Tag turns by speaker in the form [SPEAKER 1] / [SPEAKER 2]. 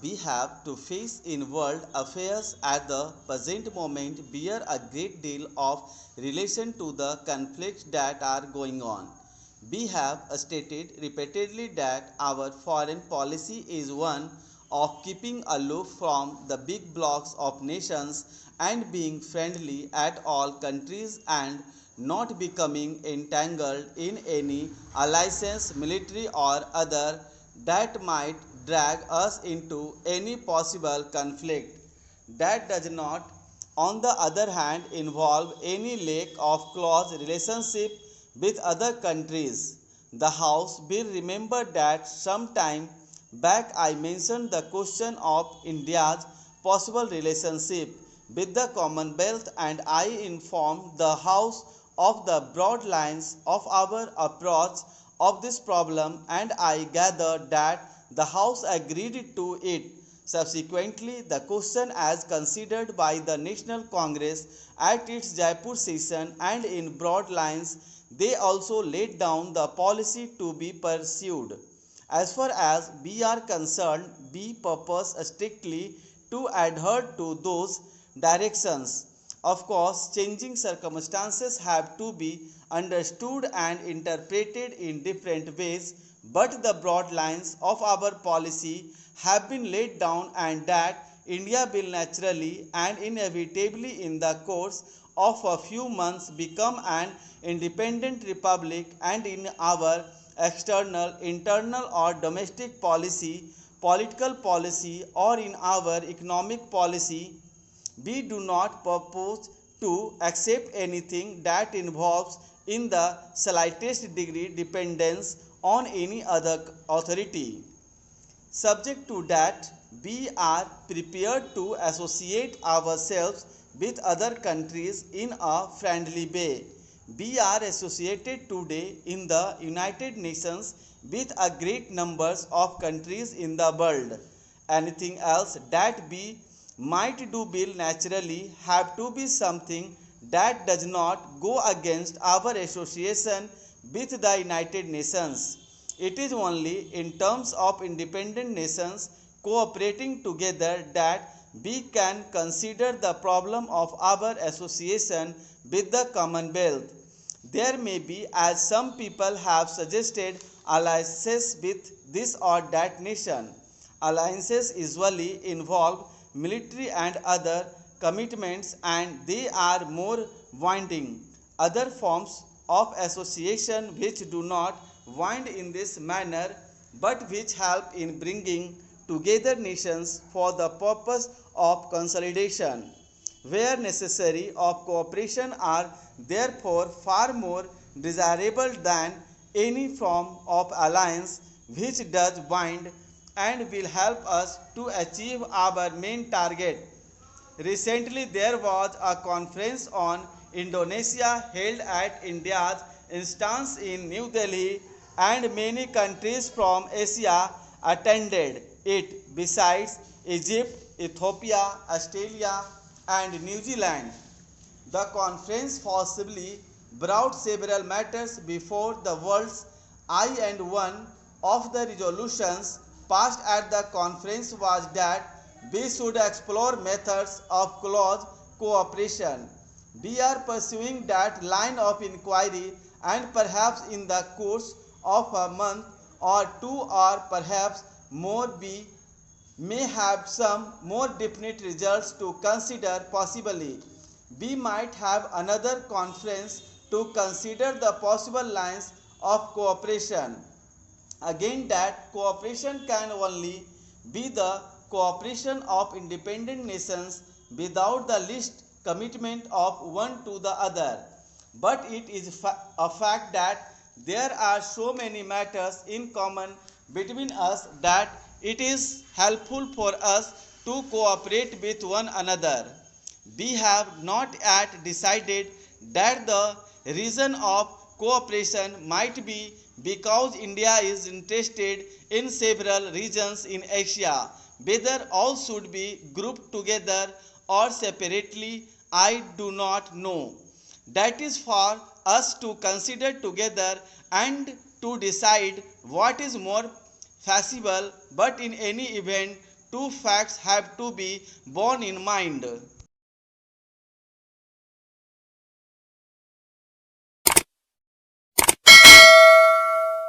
[SPEAKER 1] we have to face in world affairs at the present moment bear a great deal of relation to the conflicts that are going on. We have stated repeatedly that our foreign policy is one of keeping aloof from the big blocs of nations and being friendly at all countries and not becoming entangled in any alliance, military or other, that might drag us into any possible conflict. That does not, on the other hand, involve any lack of close relationship with other countries. The House will remember that some time back I mentioned the question of India's possible relationship with the Commonwealth, and I informed the House of the broad lines of our approach of this problem, and I gathered that the House agreed to it. Subsequently, the question as considered by the National Congress at its Jaipur session, and in broad lines they also laid down the policy to be pursued. As far as we are concerned, we purpose strictly to adhere to those directions. Of course, changing circumstances have to be understood and interpreted in different ways, but the broad lines of our policy have been laid down, and that India will naturally and inevitably in the course of a few months become an independent republic, and in our external, internal or domestic policy, political policy or in our economic policy, we do not purpose to accept anything that involves in the slightest degree dependence on any other authority. Subject to that, we are prepared to associate ourselves with other countries in a friendly way. We are associated today in the United Nations with a great numbers of countries in the world. Anything else that we might do will naturally have to be something that does not go against our association with the United Nations. It is only in terms of independent nations cooperating together that we can consider the problem of our association with the Commonwealth. There may be, as some people have suggested, alliances with this or that nation. Alliances usually involve military and other commitments, and they are more binding. Other forms of association which do not wind in this manner but which help in bringing together nations for the purpose of consolidation where necessary of cooperation are therefore far more desirable than any form of alliance which does bind and will help us to achieve our main target. Recently, there was a conference on Indonesia held at India's instance in New Delhi, and many countries from Asia attended it, besides Egypt, Ethiopia, Australia, and New Zealand. The conference possibly brought several matters before the world's eye, and one of the resolutions passed at the conference was that we should explore methods of close cooperation. We are pursuing that line of inquiry, and perhaps in the course of a month or two or perhaps more we may have some more definite results to consider. Possibly we might have another conference to consider the possible lines of cooperation. Again, that cooperation can only be the cooperation of independent nations without the least commitment of one to the other. But it is a fact that there are so many matters in common between us that it is helpful for us to cooperate with one another. We have not yet decided that the reason of cooperation might be because India is interested in several regions in Asia. Whether all should be grouped together or separately, I do not know. That is for us to consider together and to decide what is more feasible, but in any event, two facts have to be borne in mind.